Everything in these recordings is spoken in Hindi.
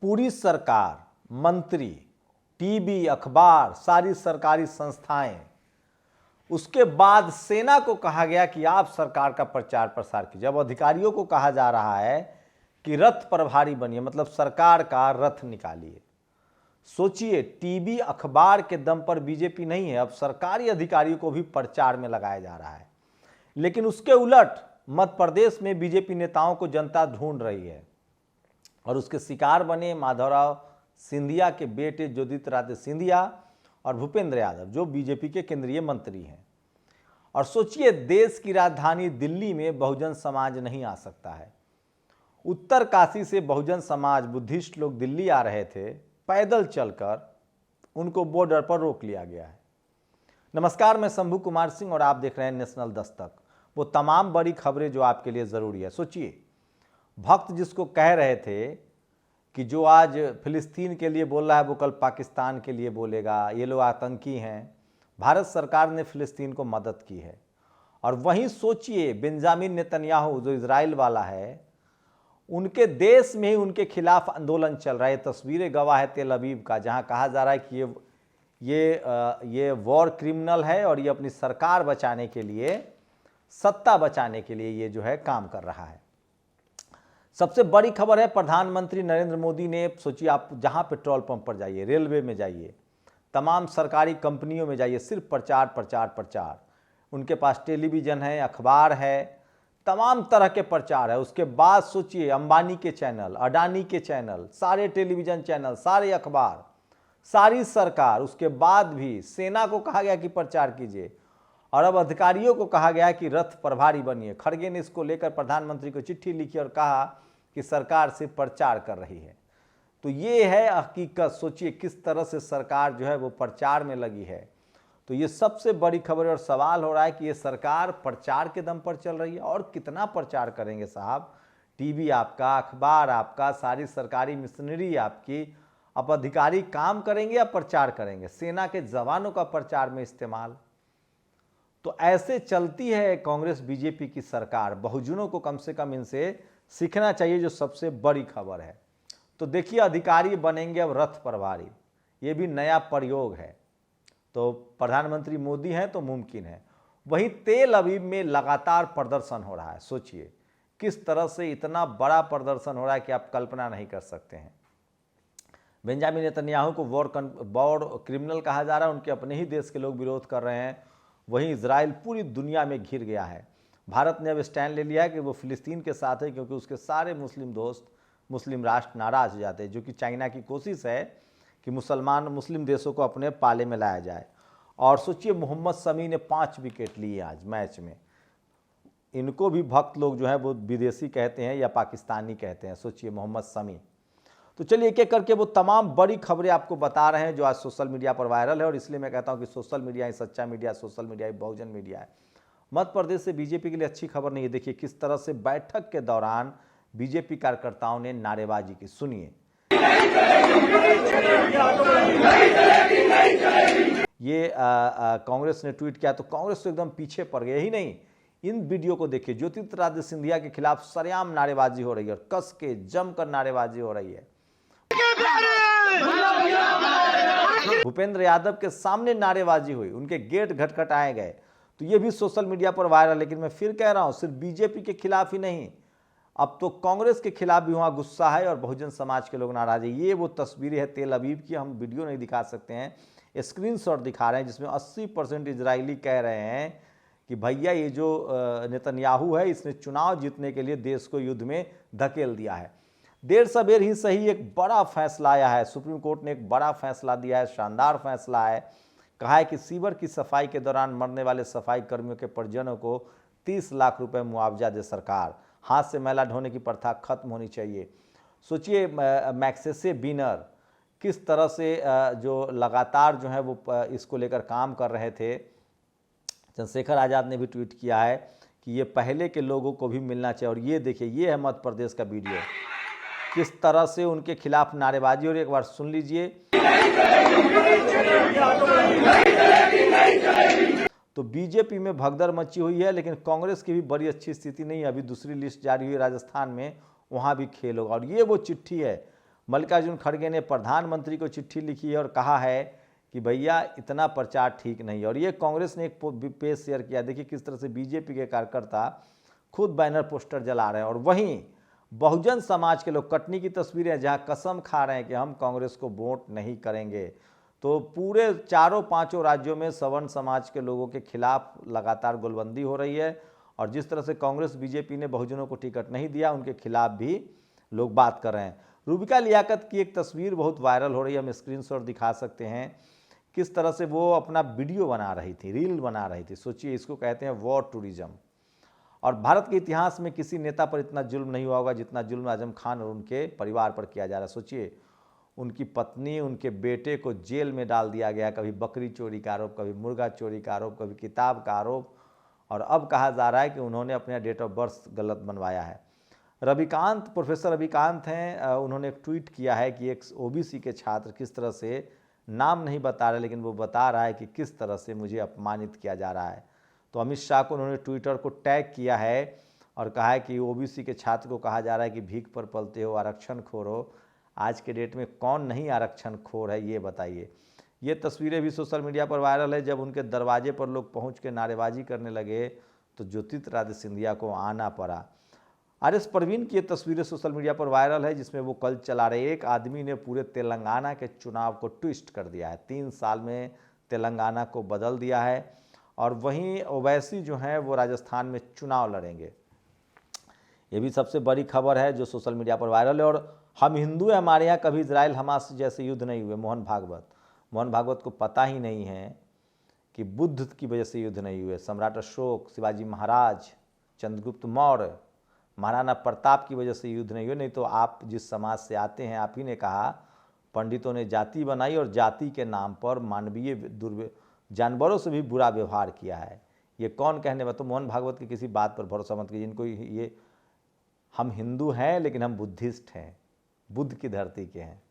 पूरी सरकार, मंत्री, टीवी, अखबार, सारी सरकारी संस्थाएं, उसके बाद सेना को कहा गया कि आप सरकार का प्रचार प्रसार कीजिए। अब अधिकारियों को कहा जा रहा है कि रथ प्रभारी बनिए, मतलब सरकार का रथ निकालिए। सोचिए, टीवी, अखबार के दम पर बीजेपी नहीं है, अब सरकारी अधिकारियों को भी प्रचार में लगाया जा रहा है। लेकिन उसके उलट मध्य प्रदेश में बीजेपी नेताओं को जनता ढूंढ रही है और उसके शिकार बने माधवराव सिंधिया के बेटे ज्योतिरादित्य सिंधिया और भूपेंद्र यादव, जो बीजेपी के केंद्रीय मंत्री हैं। और सोचिए, देश की राजधानी दिल्ली में बहुजन समाज नहीं आ सकता है। उत्तर काशी से बहुजन समाज बुद्धिस्ट लोग दिल्ली आ रहे थे, पैदल चलकर उनको बॉर्डर पर रोक लिया गया है। नमस्कार, मैं शंभू कुमार सिंह और आप देख रहे हैं नेशनल दस्तक, वो तमाम बड़ी खबरें जो आपके लिए ज़रूरी है। सोचिए, भक्त जिसको कह रहे थे कि जो आज फिलिस्तीन के लिए बोल रहा है वो कल पाकिस्तान के लिए बोलेगा, ये लोग आतंकी हैं, भारत सरकार ने फिलिस्तीन को मदद की है। और वहीं सोचिए, बेंजामिन नेतन्याहू जो इजराइल वाला है, उनके देश में ही उनके खिलाफ आंदोलन चल रहा है। तस्वीरें गवाह है तेल अवीव का, जहां कहा जा रहा है कि ये वॉर क्रिमिनल है और ये अपनी सरकार बचाने के लिए, सत्ता बचाने के लिए ये जो है काम कर रहा है। सबसे बड़ी खबर है, प्रधानमंत्री नरेंद्र मोदी ने, सोचिए आप जहां पेट्रोल पंप पर जाइए, रेलवे में जाइए, तमाम सरकारी कंपनियों में जाइए, सिर्फ प्रचार प्रचार प्रचार। उनके पास टेलीविज़न है, अखबार है, तमाम तरह के प्रचार है। उसके बाद सोचिए, अंबानी के चैनल, अडानी के चैनल, सारे टेलीविज़न चैनल, सारे अखबार, सारी सरकार। उसके बाद भी सेना को कहा गया कि प्रचार कीजिए और अब अधिकारियों को कहा गया कि रथ प्रभारी बनिए। खड़गे ने इसको लेकर प्रधानमंत्री को चिट्ठी लिखी और कहा कि सरकार से प्रचार कर रही है। तो ये है हकीकत। सोचिए किस तरह से सरकार जो है वो प्रचार में लगी है। तो ये सबसे बड़ी खबर है और सवाल हो रहा है कि ये सरकार प्रचार के दम पर चल रही है और कितना प्रचार करेंगे साहब। टीवी आपका, अखबार आपका, सारी सरकारी मशीनरी आपकी। अब अधिकारी काम करेंगे या प्रचार करेंगे? सेना के जवानों का प्रचार में इस्तेमाल। तो ऐसे चलती है कांग्रेस बीजेपी की सरकार। बहुजनों को कम से कम इनसे सीखना चाहिए, जो सबसे बड़ी खबर है। तो देखिए, अधिकारी बनेंगे अब रथ प्रभारी, ये भी नया प्रयोग है। तो प्रधानमंत्री मोदी हैं तो मुमकिन है। वहीं तेल अवीव में लगातार प्रदर्शन हो रहा है। सोचिए किस तरह से इतना बड़ा प्रदर्शन हो रहा है कि आप कल्पना नहीं कर सकते हैं। बेंजामिन नेतन्याहू को वॉर क्रिमिनल कहा जा रहा है, उनके अपने ही देश के लोग विरोध कर रहे हैं। वहीं इजराइल पूरी दुनिया में घिर गया है। भारत ने अब स्टैंड ले लिया है कि वो फिलिस्तीन के साथ है, क्योंकि उसके सारे मुस्लिम दोस्त, मुस्लिम राष्ट्र नाराज हो जाते हैं, जो कि चाइना की कोशिश है कि मुस्लिम देशों को अपने पाले में लाया जाए। और सोचिए, मोहम्मद शमी ने 5 विकेट लिए आज मैच में। इनको भी भक्त लोग जो है वो विदेशी कहते हैं या पाकिस्तानी कहते हैं। सोचिए, मोहम्मद शमी। तो चलिए एक एक करके वो तमाम बड़ी खबरें आपको बता रहे हैं जो आज सोशल मीडिया पर वायरल है। और इसलिए मैं कहता हूं कि सोशल मीडिया ही सच्चा मीडिया, सोशल मीडिया ही बहुजन मीडिया है। मध्य प्रदेश से बीजेपी के लिए अच्छी खबर नहीं है। देखिए किस तरह से बैठक के दौरान बीजेपी कार्यकर्ताओं ने नारेबाजी की, सुनिए। ये कांग्रेस ने ट्वीट किया तो कांग्रेस तो एकदम पीछे पड़ गई। यही नहीं, इन वीडियो को देखिए, ज्योतिरादित्य सिंधिया के खिलाफ सरेआम नारेबाजी हो रही है और कस के जमकर नारेबाजी हो रही है। भूपेंद्र यादव के सामने नारेबाजी हुई, उनके गेट खटखटाए गए। तो ये भी सोशल मीडिया पर वायरल। लेकिन मैं फिर कह रहा हूं, सिर्फ बीजेपी के खिलाफ ही नहीं, अब तो कांग्रेस के खिलाफ भी वहां गुस्सा है और बहुजन समाज के लोग नाराज है। ये वो तस्वीरें हैं तेल अवीव की, हम वीडियो नहीं दिखा सकते हैं, स्क्रीनशॉट दिखा रहे हैं, जिसमें 80% इजरायली कह रहे हैं कि भैया ये जो नेतन्याहू है, इसने चुनाव जीतने के लिए देश को युद्ध में धकेल दिया है। देर सबेर ही सही एक बड़ा फैसला आया है। सुप्रीम कोर्ट ने एक बड़ा फैसला दिया है, शानदार फैसला है। कहा है कि सीवर की सफाई के दौरान मरने वाले सफाई कर्मियों के परिजनों को 30 लाख रुपए मुआवजा दे सरकार। हाथ से मैला ढोने की प्रथा खत्म होनी चाहिए। सोचिए, मैक्सेसे बिनर किस तरह से जो लगातार जो है वो इसको लेकर काम कर रहे थे। चंद्रशेखर आज़ाद ने भी ट्वीट किया है कि ये पहले के लोगों को भी मिलना चाहिए। और ये देखिए, ये है मध्य प्रदेश का वीडियो, किस तरह से उनके खिलाफ नारेबाजी। और एक बार सुन लीजिए। तो बीजेपी में भगदड़ मची हुई है, लेकिन कांग्रेस की भी बड़ी अच्छी स्थिति नहीं है। अभी दूसरी लिस्ट जारी हुई राजस्थान में, वहां भी खेल होगा। और ये वो चिट्ठी है मल्लिकार्जुन खड़गे ने प्रधानमंत्री को चिट्ठी लिखी है और कहा है कि भैया इतना प्रचार ठीक नहीं है। और ये कांग्रेस ने एक पेज शेयर किया, देखिए किस तरह से बीजेपी के कार्यकर्ता खुद बैनर पोस्टर जला रहे हैं। और वहीं बहुजन समाज के लोग, कटनी की तस्वीरें जहां कसम खा रहे हैं कि हम कांग्रेस को वोट नहीं करेंगे। तो पूरे चारों पांचों राज्यों में सवर्ण समाज के लोगों के खिलाफ लगातार गोलबंदी हो रही है। और जिस तरह से कांग्रेस बीजेपी ने बहुजनों को टिकट नहीं दिया, उनके खिलाफ भी लोग बात कर रहे हैं। रूबिका लियाकत की एक तस्वीर बहुत वायरल हो रही है, हम स्क्रीनशॉट दिखा सकते हैं। किस तरह से वो अपना वीडियो बना रही थी, रील बना रही थी। सोचिए, इसको कहते हैं वॉर टूरिज्म। और भारत के इतिहास में किसी नेता पर इतना जुल्म नहीं हुआ होगा जितना जुल्म आजम खान और उनके परिवार पर किया जा रहा है। सोचिए, उनकी पत्नी, उनके बेटे को जेल में डाल दिया गया, कभी बकरी चोरी का आरोप, कभी मुर्गा चोरी का आरोप, कभी किताब का आरोप, और अब कहा जा रहा है कि उन्होंने अपना डेट ऑफ बर्थ गलत बनवाया है। रविकांत, प्रोफेसर रविकांत हैं, उन्होंने एक ट्वीट किया है कि एक ओबीसी के छात्र किस तरह से, नाम नहीं बता रहे लेकिन वो बता रहा है कि किस तरह से मुझे अपमानित किया जा रहा है। तो अमित शाह को उन्होंने ट्विटर को टैग किया है और कहा है कि ओबीसी के छात्र को कहा जा रहा है कि भीख पर पलते हो, आरक्षण खोर हो। आज के डेट में कौन नहीं आरक्षण खोर है, ये बताइए। ये तस्वीरें भी सोशल मीडिया पर वायरल है। जब उनके दरवाजे पर लोग पहुंच के नारेबाजी करने लगे तो ज्योतिरादित्य सिंधिया को आना पड़ा। आरएस परवीन की ये तस्वीरें सोशल मीडिया पर वायरल है, जिसमें वो कल चला रहे एक आदमी ने पूरे तेलंगाना के चुनाव को ट्विस्ट कर दिया है। 3 साल में तेलंगाना को बदल दिया है। और वहीं ओवैसी जो हैं वो राजस्थान में चुनाव लड़ेंगे। ये भी सबसे बड़ी खबर है जो सोशल मीडिया पर वायरल है। और हम हिंदू हैं, हमारे यहाँ कभी इजराइल हमास जैसे युद्ध नहीं हुए। मोहन भागवत को पता ही नहीं है कि बुद्ध की वजह से युद्ध नहीं हुए। सम्राट अशोक, शिवाजी महाराज, चंद्रगुप्त मौर्य, महाराणा प्रताप की वजह से युद्ध नहीं हुए। नहीं तो आप जिस समाज से आते हैं, आप ही ने कहा पंडितों ने जाति बनाई और जाति के नाम पर मानवीय जानवरों से भी बुरा व्यवहार किया है। ये कौन कहने वाला? तो मोहन भागवत की किसी बात पर भरोसा मत कीजिए। जिनको ये, हम हिंदू हैं लेकिन हम बुद्धिस्ट हैं, बुद्ध की धरती के हैं।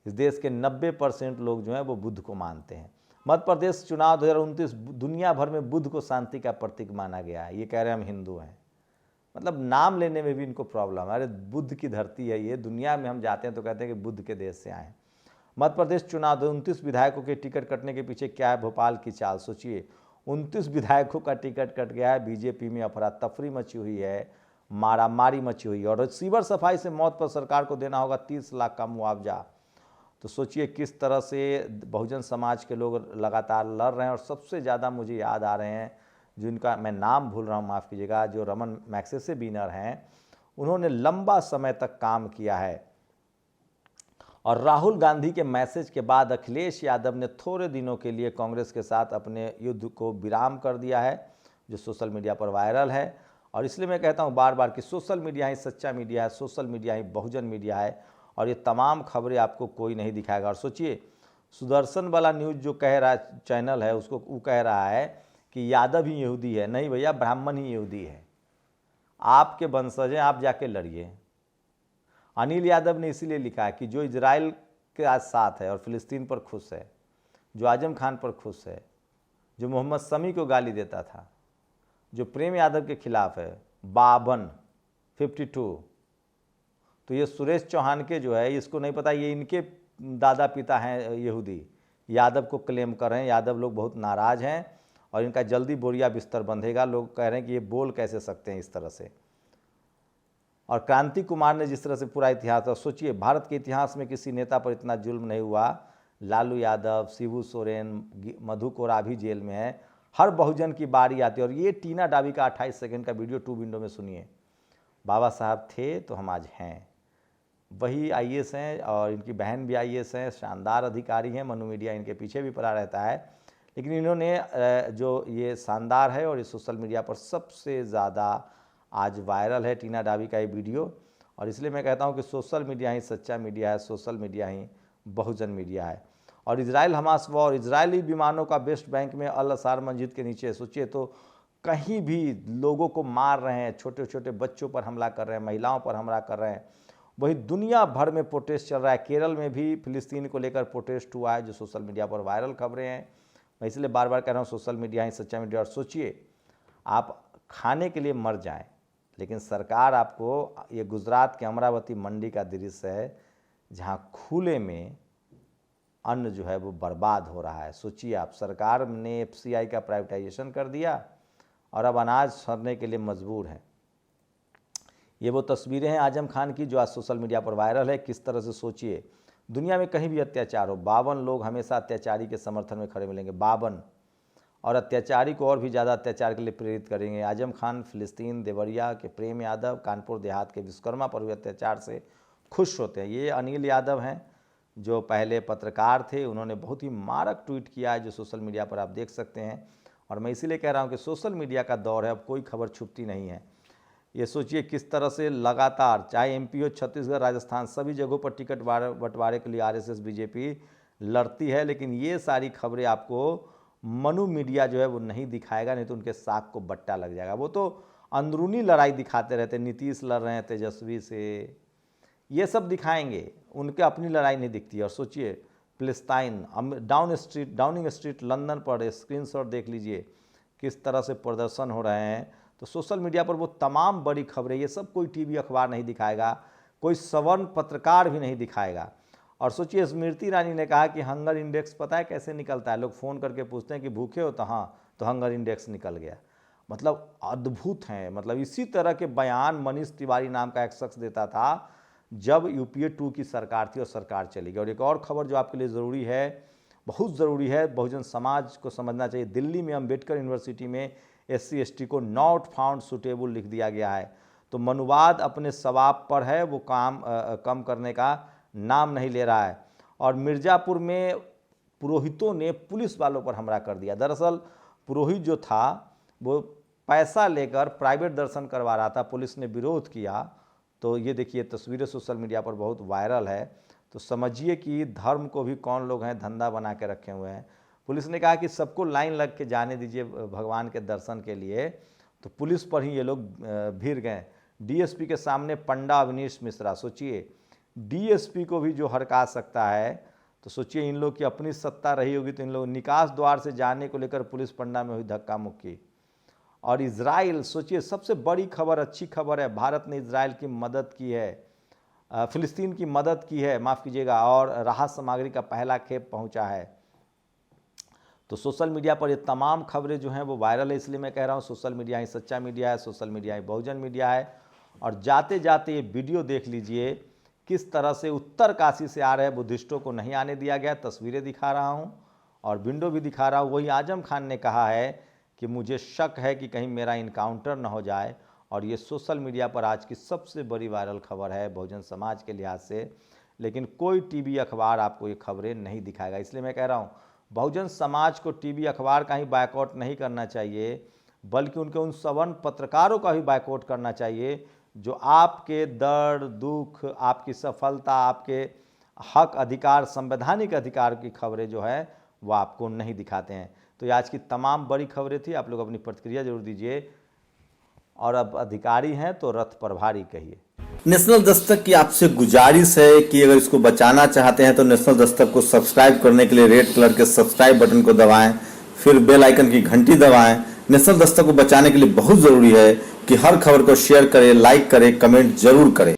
इस देश के 90% लोग जो हैं वो बुद्ध को मानते हैं। मध्य प्रदेश चुनाव 2029 दुनिया भर में बुद्ध को शांति का प्रतीक माना गया है। ये कह रहे हैं हम हिंदू हैं, मतलब नाम लेने में भी इनको प्रॉब्लम है। अरे बुद्ध की धरती है ये, दुनिया में हम जाते हैं तो कहते हैं कि बुद्ध के देश से आए। मध्य प्रदेश चुनाव 29 विधायकों के टिकट कटने के पीछे क्या है भोपाल की चाल? सोचिए, 29 विधायकों का टिकट कट गया है। बीजेपी में अफरा तफरी मची हुई है, मारामारी मची हुई है। और सीवर सफाई से मौत पर सरकार को देना होगा 30 लाख का मुआवजा। तो सोचिए किस तरह से बहुजन समाज के लोग लगातार लड़ रहे हैं। और सबसे ज़्यादा मुझे याद आ रहे हैं, जिनका मैं नाम भूल रहा हूँ, माफ़ कीजिएगा, जो रमन मैग्सेसे विनर हैं, उन्होंने लंबा समय तक काम किया है। और राहुल गांधी के मैसेज के बाद अखिलेश यादव ने थोड़े दिनों के लिए कांग्रेस के साथ अपने युद्ध को विराम कर दिया है, जो सोशल मीडिया पर वायरल है। और इसलिए मैं कहता हूँ बार बार कि सोशल मीडिया ही सच्चा मीडिया है, सोशल मीडिया ही बहुजन मीडिया है। और ये तमाम खबरें आपको कोई नहीं दिखाएगा। और सोचिए, सुदर्शन वाला न्यूज़ जो कह रहा है चैनल है, उसको वो कह रहा है कि यादव ही यहूदी है। नहीं भैया, ब्राह्मण ही यहूदी है। आपके वंशज हैं, आप जाके लड़िए। अनिल यादव ने इसीलिए लिखा है कि जो इजराइल के आज साथ है और फिलिस्तीन पर खुश है, जो आजम खान पर खुश है, जो मोहम्मद शमी को गाली देता था, जो प्रेम यादव के खिलाफ है, 52, तो ये सुरेश चौहान के जो है, इसको नहीं पता ये इनके दादा पिता हैं यहूदी। यादव को क्लेम कर रहे हैं। यादव लोग बहुत नाराज़ हैं और इनका जल्दी बोरिया बिस्तर बंधेगा। लोग कह रहे हैं कि ये बोल कैसे सकते हैं इस तरह से। और क्रांति कुमार ने जिस तरह से पूरा इतिहास, सोचिए भारत के इतिहास में किसी नेता पर इतना जुल्म नहीं हुआ। लालू यादव, शिबू सोरेन, मधु कोरा भी जेल में है। हर बहुजन की बारी आती है। और ये टीना डाबी का 28 सेकंड का वीडियो 2 विंडो में सुनिए। बाबा साहब थे तो हम आज हैं। वही आईएएस हैं और इनकी बहन भी आईएएस हैं, शानदार अधिकारी हैं। मनु मीडिया इनके पीछे भी पड़ा रहता है, लेकिन इन्होंने जो ये शानदार है और ये सोशल मीडिया पर सबसे ज़्यादा आज वायरल है टीना डाबी का ये वीडियो। और इसलिए मैं कहता हूँ कि सोशल मीडिया ही सच्चा मीडिया है, सोशल मीडिया ही बहुजन मीडिया है। और इजराइल हमास वॉर, इजरायली विमानों का वेस्ट बैंक में अल असार मस्जिद के नीचे, सोचिए तो कहीं भी लोगों को मार रहे हैं, छोटे छोटे बच्चों पर हमला कर रहे हैं, महिलाओं पर हमला कर रहे हैं। वही दुनिया भर में प्रोटेस्ट चल रहा है। केरल में भी फिलिस्तीन को लेकर प्रोटेस्ट हुआ है, जो सोशल मीडिया पर वायरल खबरें हैं। मैं इसलिए बार बार कह रहा हूँ सोशल मीडिया ही सच्चा मीडिया। और सोचिए, आप खाने के लिए मर जाएं, लेकिन सरकार आपको, ये गुजरात के अमरावती मंडी का दृश्य है जहां खुले में अन्न जो है वो बर्बाद हो रहा है। सोचिए आप, सरकार ने एफसीआई का प्राइवेटाइजेशन कर दिया और अब अनाज सड़ने के लिए मजबूर हैं। ये वो तस्वीरें हैं आजम खान की जो आज सोशल मीडिया पर वायरल है। किस तरह से, सोचिए, दुनिया में कहीं भी अत्याचार हो, 52 लोग हमेशा अत्याचारी के समर्थन में खड़े मिलेंगे, 52, और अत्याचारी को और भी ज़्यादा अत्याचार के लिए प्रेरित करेंगे। आजम खान फिलिस्तीन, देवरिया के प्रेम यादव, कानपुर देहात के विश्वकर्मा पर हुए अत्याचार से खुश होते हैं। ये अनिल यादव हैं जो पहले पत्रकार थे, उन्होंने बहुत ही मारक ट्वीट किया है जो सोशल मीडिया पर आप देख सकते हैं। और मैं इसीलिए कह रहा हूँ कि सोशल मीडिया का दौर है, अब कोई खबर छुपती नहीं है। ये सोचिए किस तरह से लगातार, चाहे एमपी हो, छत्तीसगढ़, राजस्थान, सभी जगहों पर टिकट बंटवारे के लिए आरएसएस बीजेपी लड़ती है, लेकिन ये सारी खबरें आपको मनु मीडिया जो है वो नहीं दिखाएगा, नहीं तो उनके साख को बट्टा लग जाएगा। वो तो अंदरूनी लड़ाई दिखाते रहते, नीतीश लड़ रहे हैं तेजस्वी से, ये सब दिखाएंगे, उनके अपनी लड़ाई नहीं दिखती। और सोचिए फिलिस्तीन, डाउनिंग स्ट्रीट लंदन पर स्क्रीनशॉट देख लीजिए किस तरह से प्रदर्शन हो रहे हैं। तो सोशल मीडिया पर वो तमाम बड़ी खबरें, ये सब कोई टीवी अखबार नहीं दिखाएगा, कोई सवर्ण पत्रकार भी नहीं दिखाएगा। और सोचिए स्मृति ईरानी ने कहा कि हंगर इंडेक्स पता है कैसे निकलता है, लोग फ़ोन करके पूछते हैं कि भूखे हो, तो हाँ, तो हंगर इंडेक्स निकल गया। मतलब अद्भुत हैं। मतलब इसी तरह के बयान मनीष तिवारी नाम का एक शख्स देता था जब यूपीए 2 की सरकार थी और सरकार चली गई। और एक और खबर जो आपके लिए ज़रूरी है, बहुत ज़रूरी है, बहुजन समाज को समझना चाहिए। दिल्ली में अम्बेडकर यूनिवर्सिटी में SC ST को नॉट फाउंड सुटेबल लिख दिया गया है। तो मनुवाद अपने सवाब पर है, वो काम कम करने का नाम नहीं ले रहा है। और मिर्ज़ापुर में पुरोहितों ने पुलिस वालों पर हमला कर दिया। दरअसल पुरोहित जो था वो पैसा लेकर प्राइवेट दर्शन करवा रहा था, पुलिस ने विरोध किया। तो ये देखिए तस्वीरें सोशल मीडिया पर बहुत वायरल है। तो समझिए कि धर्म को भी कौन लोग हैं धंधा बना के रखे हुए हैं। पुलिस ने कहा कि सबको लाइन लग के जाने दीजिए भगवान के दर्शन के लिए, तो पुलिस पर ही ये लोग भीड़ गए। डीएसपी के सामने पंडा अवनीश मिश्रा, सोचिए डीएसपी को भी जो हड़का सकता है, तो सोचिए इन लोग की अपनी सत्ता रही होगी तो इन लोग निकास द्वार से जाने को लेकर पुलिस पंडा में हुई धक्का मुक्की। और इजराइल, सोचिए सबसे बड़ी खबर, अच्छी खबर है, भारत ने इजराइल की मदद की है, फिलिस्तीन की मदद की है, माफ़ कीजिएगा, और राहत सामग्री का पहला खेप पहुंचा है। तो सोशल मीडिया पर ये तमाम खबरें जो हैं वो वायरल है, इसलिए मैं कह रहा हूँ सोशल मीडिया ही सच्चा मीडिया है, सोशल मीडिया ही बहुजन मीडिया है। और जाते जाते ये वीडियो देख लीजिए किस तरह से उत्तर काशी से आ रहे बुद्धिस्टों को नहीं आने दिया गया। तस्वीरें दिखा रहा हूँ और विंडो भी दिखा रहा हूँ। वही आजम खान ने कहा है कि मुझे शक है कि कहीं मेरा इनकाउंटर न हो जाए। और ये सोशल मीडिया पर आज की सबसे बड़ी वायरल खबर है बहुजन समाज के लिहाज से, लेकिन कोई टीवी अखबार आपको ये खबरें नहीं दिखाएगा। इसलिए मैं कह रहा हूँ बहुजन समाज को टीवी अखबार का ही बायकॉट नहीं करना चाहिए, बल्कि उनके उन सवर्ण पत्रकारों का भी बायकॉट करना चाहिए जो आपके दर्द दुख, आपकी सफलता, आपके हक अधिकार, संवैधानिक अधिकार की खबरें जो है वो आपको नहीं दिखाते हैं। तो ये आज की तमाम बड़ी खबरें थी। आप लोग अपनी प्रतिक्रिया जरूर दीजिए। और अब अधिकारी हैं तो रथ प्रभारी कहिए। नेशनल दस्तक की आपसे गुजारिश है कि अगर इसको बचाना चाहते हैं तो नेशनल दस्तक को सब्सक्राइब करने के लिए रेड कलर के सब्सक्राइब बटन को दबाएं, फिर बेल आइकन की घंटी दबाएं। नेशनल दस्तक को बचाने के लिए बहुत जरूरी है कि हर खबर को शेयर करें, लाइक करें, कमेंट जरूर करें।